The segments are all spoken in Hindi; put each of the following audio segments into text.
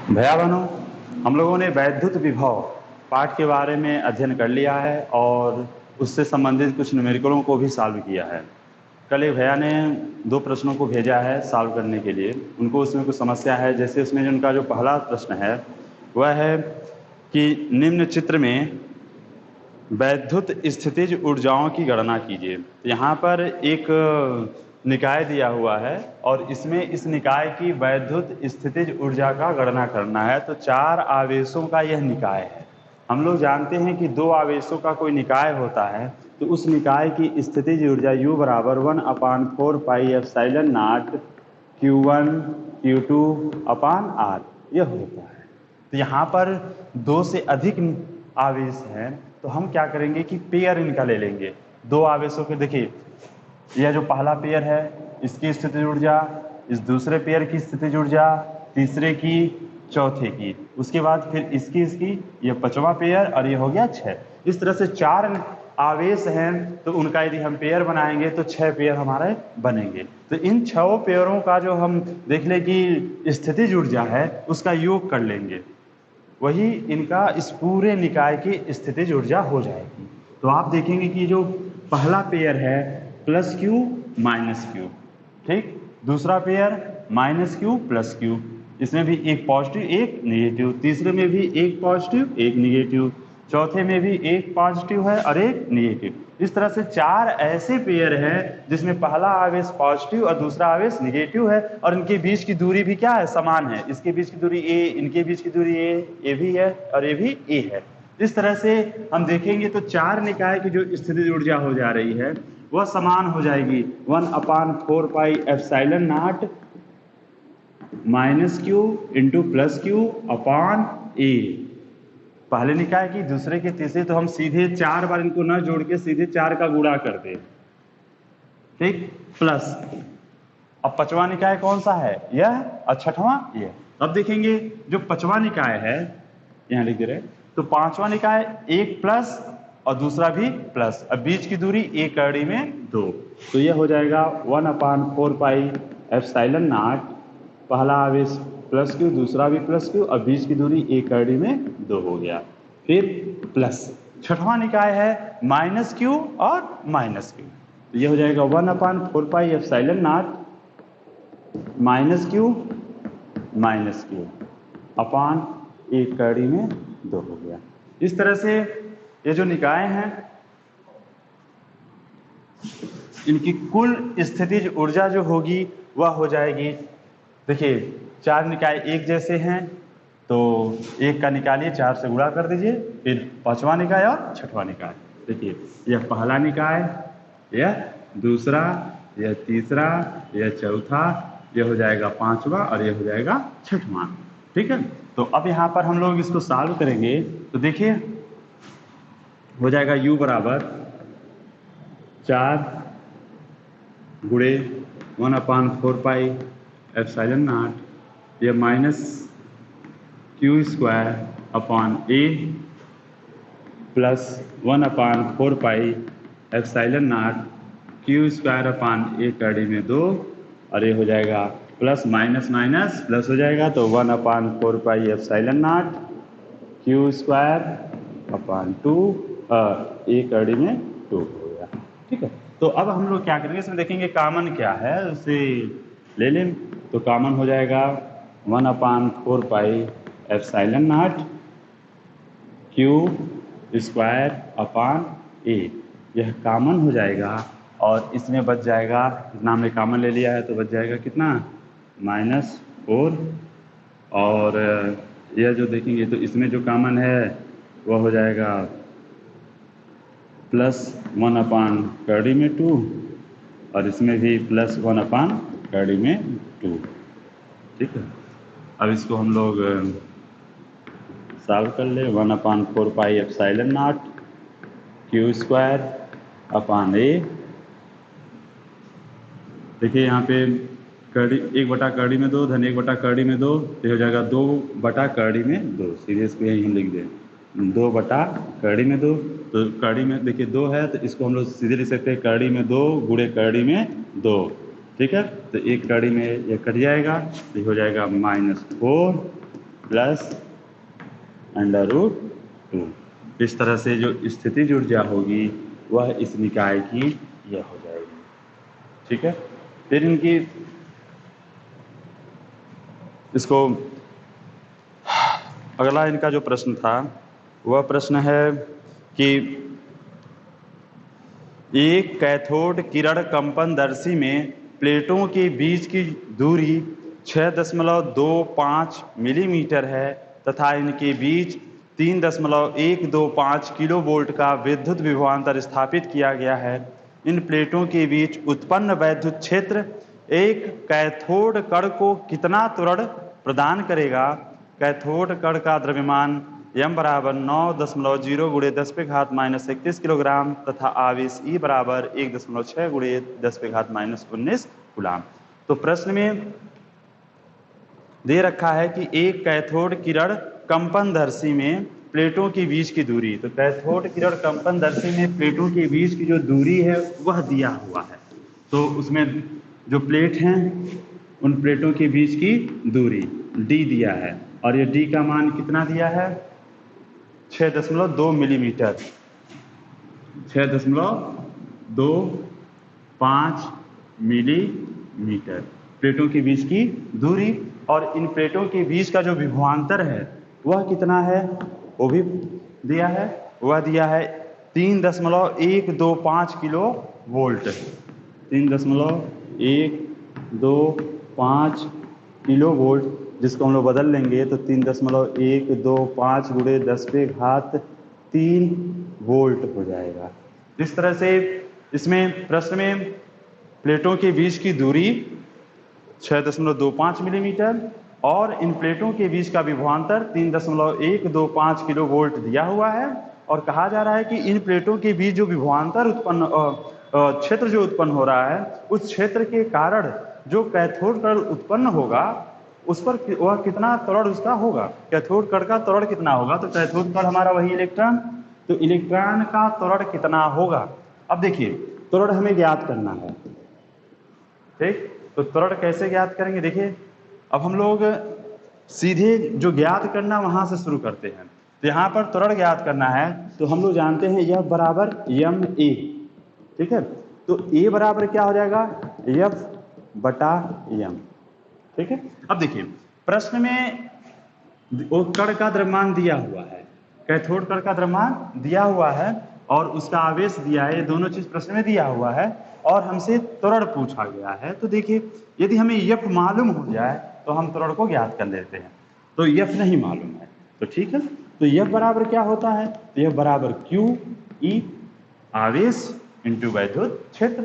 भैया बहनों, हम लोगों ने वैद्युत विभव पाठ के बारे में अध्ययन कर लिया है और उससे संबंधित कुछ न्यूमेरिकलों को भी सॉल्व किया है। कल एक भैया ने 2 प्रश्नों को भेजा है सॉल्व करने के लिए। उनको उसमें कुछ समस्या है। जैसे उसमें उनका जो पहला प्रश्न है वह है कि निम्न चित्र में वैद्युत स्थितिज ऊर्जाओं की गणना कीजिए। यहाँ पर एक निकाय दिया हुआ है और इसमें इस निकाय की वैद्युत स्थितिज ऊर्जा का गणना करना है। तो 4 आवेशों का यह निकाय है। हम लोग जानते हैं कि 2 आवेशों का कोई निकाय होता है तो उस निकाय की स्थितिज ऊर्जा U बराबर 1/4 pi epsilon not Q1 Q2 upon R यह होता है। तो यहाँ पर 2 से अधिक आवेश हैं तो हम क्या करेंगे कि पेयर इनका ले लेंगे। 2 आवेशों के देखिए, यह जो पहला पेयर है इसकी स्थितिज ऊर्जा, इस दूसरे पेयर की स्थितिज ऊर्जा, तीसरे की, चौथे की, उसके बाद फिर इसकी यह 5वां पेयर और ये हो गया 6। इस तरह से 4 आवेश हैं तो उनका यदि हम पेयर बनाएंगे तो 6 पेयर हमारे बनेंगे। तो इन 6 पेयरों का जो हम देख लें कि स्थितिज ऊर्जा है उसका योग कर लेंगे, वही इनका इस पूरे निकाय की स्थितिज ऊर्जा हो जाएगी। तो आप देखेंगे कि जो पहला पेयर है प्लस क्यू माइनस क्यू, ठीक, दूसरा pair minus Q plus Q, इसमें भी एक पॉजिटिव एक निगेटिव, तीसरे में भी एक पॉजिटिव एक निगेटिव, चौथे में भी एक पॉजिटिव है और एक निगेटिव। इस तरह से 4 ऐसे पेयर हैं जिसमें पहला आवेश पॉजिटिव और दूसरा आवेश निगेटिव है और इनके बीच की दूरी भी क्या है, समान है। इसके बीच की दूरी a, इनके बीच की दूरी a भी है और ये भी a है। इस तरह से हम देखेंगे तो 4 निकाय की जो स्थितिज ऊर्जा हो जा रही है वह समान हो जाएगी 1/4 pi epsilon naught minus Q into plus Q upon a। पहले निकाय की, दूसरे के, तीसरे, तो हम सीधे 4 बार इनको न जोड़ के सीधे 4 का गुणा कर दे, ठीक, प्लस। अब 5वां निकाय कौन सा है, यह, और 6वां यह। अब देखेंगे जो 5वां निकाय है, यहां लिख दे रहे, तो 5वां निकाय एक प्लस और दूसरा भी प्लस, अब बीच की दूरी एक कड़ी में 2, तो यह हो जाएगा 1/4 पाई एप्सिलॉन नॉट, पहला आवेश प्लस क्यू, दूसरा भी प्लस क्यू और बीच की दूरी एक कड़ी में 2 हो गया, फिर प्लस। 6वां निकाय है माइनस क्यू और माइनस क्यू, तो यह हो जाएगा 1/4 pi epsilon naught minus q upon एक कड़ी में 2 हो गया। इस तरह से ये जो निकाय हैं इनकी कुल स्थितिज ऊर्जा जो होगी वह हो जाएगी, देखिए 4 निकाय एक जैसे हैं तो एक का निकालिए, 4 से गुणा कर दीजिए, फिर 5वां निकाय और 6वां निकाय। देखिए यह पहला निकाय, यह दूसरा, यह तीसरा, यह चौथा, यह हो जाएगा 5वां और यह हो जाएगा 6वां, ठीक है। तो अब यहाँ पर हम लोग इसको सॉल्व करेंगे तो देखिए हो जाएगा U बराबर 4 गुणे 1/4 पाई एप्सिलॉन नॉट, यह minus Q square upon a plus 1/4 pi epsilon not Q square upon a कड़ी में 2 और ये हो जाएगा प्लस माइनस माइनस प्लस हो जाएगा, तो 1/4 pi epsilon not Q square upon 2 a कड़ी में 2 हो गया, ठीक है। तो अब हम लोग क्या करेंगे, इसमें देखेंगे कॉमन क्या है उसे ले लें। तो कॉमन हो जाएगा 1/4 pi epsilon not Q square upon a, यह कॉमन हो जाएगा और इसमें बच जाएगा, इतना हमने कॉमन ले लिया है तो बच जाएगा कितना, -4, और यह जो देखेंगे तो इसमें जो कॉमन है वह हो जाएगा प्लस 1/2 में 2 और इसमें भी प्लस 1/2 में 2, ठीक है। अब इसको हम लोग सॉल्व कर ले। 1/4 pi epsilon not Q square upon a, देखिए यहाँ पे कड़ी 1/2 में 2 धन 1/2 में 2, तो हो जाएगा 2/2 में 2, सीधे इसको यहीं हम लिख दें 2/2 में 2, तो कड़ी में देखिए 2 है तो इसको हम लोग सीधे लिख सकते हैं कड़ी में 2 गुणे कड़ी में 2, ठीक है। तो एक कड़ी में यह कट जाएगा, ये हो जाएगा -4 प्लस √2। इस तरह से जो स्थितिज ऊर्जा होगी वह इस निकाय की यह हो जाएगी। ठीक है, फिर इनकी इसको अगला इनका जो प्रश्न था वह प्रश्न है कि एक कैथोड किरण कंपनदर्शी में प्लेटों के बीच की दूरी 6.25 मिलीमीटर है तथा इनके बीच 3.125 किलोवोल्ट का विद्युत विभवांतर स्थापित किया गया है। इन प्लेटों के बीच उत्पन्न वैद्युत क्षेत्र एक कैथोड कण को कितना त्वरण प्रदान करेगा? कैथोड कण का द्रव्यमान m बराबर 9.0 × 10⁻31 किलोग्राम तथा आवेश E बराबर 1.6 × 10⁻19 कूलाम। तो प्रश्न में दे रखा है कि एक कैथोड किरण कंपनदर्शी में प्लेटों के बीच की दूरी, तो कैथोड किरण कंपनदर्शी में प्लेटों के बीच की जो दूरी है वह दिया हुआ है। तो उसमें जो प्लेट हैं उन प्लेटों के बीच की दूरी d दिया है और ये d का मान कितना दिया है? 6.2 मिलीमीटर, 6.25 मिलीमीटर प्लेटों के बीच की दूरी। और इन प्लेटों के बीच का जो विभवांतर है वह कितना है वो भी दिया है, वह दिया है 3.125 किलो वोल्ट, 3.125 किलो वोल्ट, जिसको हम लोग बदल लेंगे तो 3.125 × 10⁻³ वोल्ट हो जाएगा। इस तरह से इसमें प्रश्न में प्लेटों के बीच की दूरी 6.25 मिलीमीटर और इन प्लेटों के बीच का विभवांतर 3.125 किलो वोल्ट दिया हुआ है और कहा जा रहा है कि इन प्लेटों के बीच जो विभवांतर उत्पन्न क्षेत्र जो उत्पन्न हो रहा है उस क्षेत्र के कारण जो कैथोड कण उत्पन्न होगा उस पर वह कितना त्वरण उसका होगा, कैथोड कण का त्वरण कितना होगा। तो कैथोड कण हमारा वही इलेक्ट्रॉन, तो इलेक्ट्रॉन का त्वरण कितना होगा। अब देखिए त्वरण हमें ज्ञात करना है, ठीक, तो त्वरण कैसे ज्ञात करेंगे? देखिए अब हम लोग सीधे जो ज्ञात करना वहां से शुरू करते हैं। तो यहाँ पर त्वरण ज्ञात करना है तो हम लोग जानते हैं यह बराबर ma, ठीक है। तो a बराबर क्या हो जाएगा? F/m, ठीक है। अब देखिए प्रश्न में वो कण का द्रव्यमान दिया हुआ है, कैथोड कण का द्रव्यमान दिया हुआ है और उसका आवेश दिया है, ये दोनों चीज प्रश्न में दिया हुआ है और हमसे त्वरण पूछा गया है। तो देखिए यदि हमें F मालूम हो जाए तो हम त्वरण को ज्ञात कर लेते हैं। तो F नहीं मालूम है तो ठीक है, तो F बराबर क्या होता है? तो F बराबर QE आवेश इंटू वैद्युत क्षेत्र,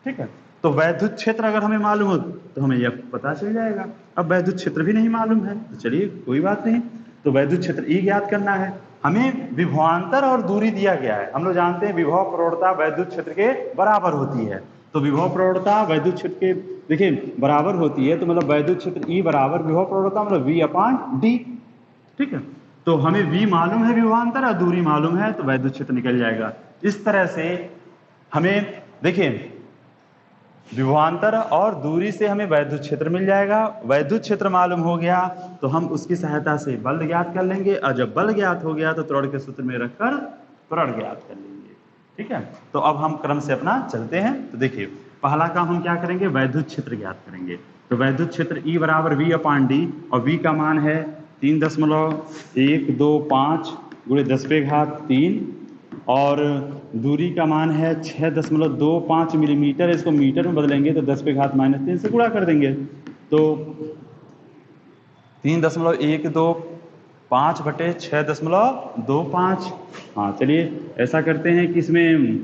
ठीक है। तो वैद्युत क्षेत्र अगर हमें मालूम हो तो हमें F पता चल जाएगा। अब वैद्युत क्षेत्र भी नहीं मालूम है तो चलिए कोई बात नहीं, तो वैद्युत क्षेत्र E ज्ञात करना है। हमें विभवांतर और दूरी दिया गया है, हम लोग जानते हैं विभव प्रवणता वैद्युत क्षेत्र के बराबर होती है। तो विभव प्रवणता वैद्युत क्षेत्र के देखिए बराबर होती है, तो मतलब वैद्युत क्षेत्र E बराबर विभव प्रवणता मतलब V/d, ठीक है। तो हमें V मालूम है विभवांतर और दूरी मालूम है तो वैद्युत क्षेत्र निकल जाएगा। इस तरह से हमें देखिए विभवांतर और दूरी से हमें वैद्युत क्षेत्र मिल जाएगा। वैद्युत क्षेत्र मालूम हो गया तो हम उसकी सहायता से बल ज्ञात कर लेंगे और जब बल ज्ञात हो गया तो त्वरण के सूत्र में रखकर त्वरण ज्ञात कर लेंगे, ठीक है। तो अब हम क्रम से अपना चलते हैं। तो देखिए पहला काम हम क्या करेंगे? वैद्युत क्षेत्र ज्ञात करेंगे। तो वैद्युत क्षेत्र E बराबर V/d और V का मान है 3.125 × 10⁻³ और दूरी का मान है 6.25 मिलीमीटर, इसको मीटर में बदलेंगे तो 10⁻³ से गुणा कर देंगे तो 3.125 बटे 6.25। हाँ चलिए ऐसा करते हैं कि इसमें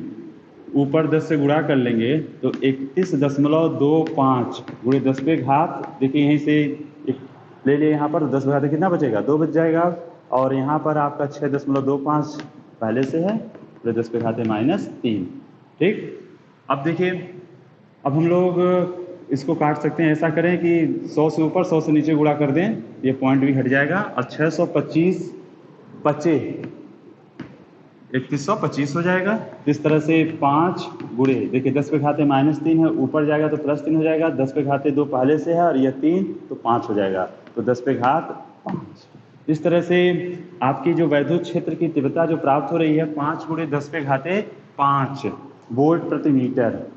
ऊपर 10 से गुणा कर लेंगे तो 31.25 × 10⁻, देखिए यहीं से ले लिए यहाँ पर 10 कितना बचेगा? 2 बच जाएगा और यहाँ पर आपका 6.25 पहले से है तो 10⁻−3, ठीक। अब देखिए अब हम लोग इसको काट सकते हैं, ऐसा करें कि 100 से ऊपर 100 से नीचे गुणा कर दें, ये पॉइंट भी हट जाएगा और 625 बचे 3125 हो जाएगा। इस तरह से 5 गुणे देखिए 10⁻−3 है, ऊपर जाएगा तो +3 हो जाएगा, 10⁻2 पहले से है और यह 3 तो 5 हो जाएगा तो 10⁻5, इस तरह से आपकी जो वैद्युत क्षेत्र की तीव्रता जो प्राप्त हो रही है 5 × 10⁵ वोल्ट प्रति मीटर,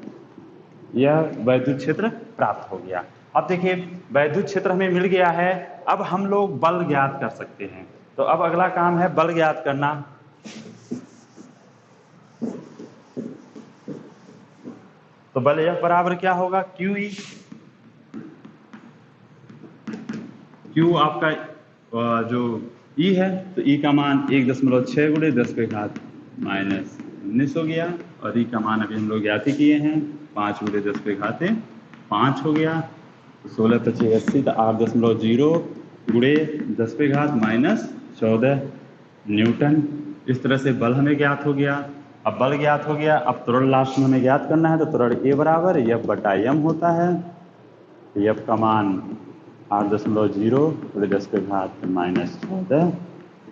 यह वैद्युत क्षेत्र प्राप्त हो गया। अब देखिए वैद्युत क्षेत्र हमें मिल गया है, अब हम लोग बल ज्ञात कर सकते हैं। तो अब अगला काम है बल ज्ञात करना। तो बल F बराबर क्या होगा, QE। Q आपका जो E है, तो E का मान 1.6 × 10⁻⁻19 हो गया, और E का मान अभी हम लोग ज्ञात ही किए हैं 5 × 10⁵5 हो गया। 16 × 5 = 80, तो 8.0 × 10⁻14 न्यूटन। इस तरह से बल हमें ज्ञात हो गया। अब बल ज्ञात हो गया, अब त्वरण लास्ट में हमें ज्ञात करना है, तो त्वरण A बराबर F/m होता है। F का मान 8.0 × 10⁻14,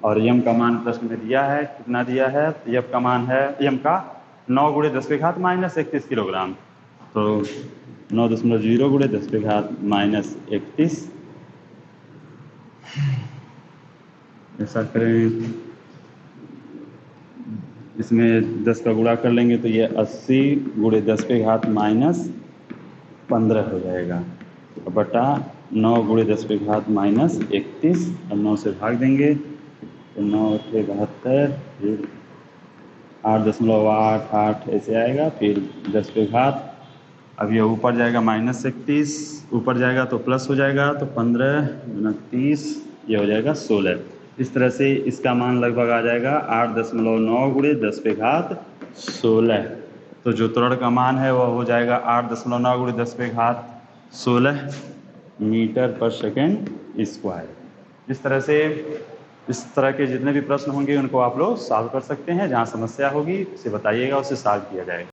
और m का मान प्रश्न में दिया है, कितना दिया है, तो F का मान है m का 9 × 10⁻31 किलोग्राम। तो 9.0 × 10⁻31, ऐसा करें, इसमें 10 का गुणा कर लेंगे तो ये 80 × 10⁻15 हो जाएगा, बटा 9 × 10⁻31, और 9 से भाग देंगे तो 9 × 72, फिर 8.88 ऐसे आएगा, फिर 10⁻, अब ये ऊपर जाएगा -31, ऊपर जाएगा तो प्लस हो जाएगा, तो 15 × 30, ये हो जाएगा 16। इस तरह से इसका मान लगभग आ जाएगा 8.9 × 10⁻16। तो जो त्वरण का मान है वह हो जाएगा 8.9 × 10⁻16 मीटर/सेकंड²। इस तरह से इस तरह के जितने भी प्रश्न होंगे उनको आप लोग सॉल्व कर सकते हैं। जहाँ समस्या होगी उसे बताइएगा, उसे सॉल्व किया जाएगा।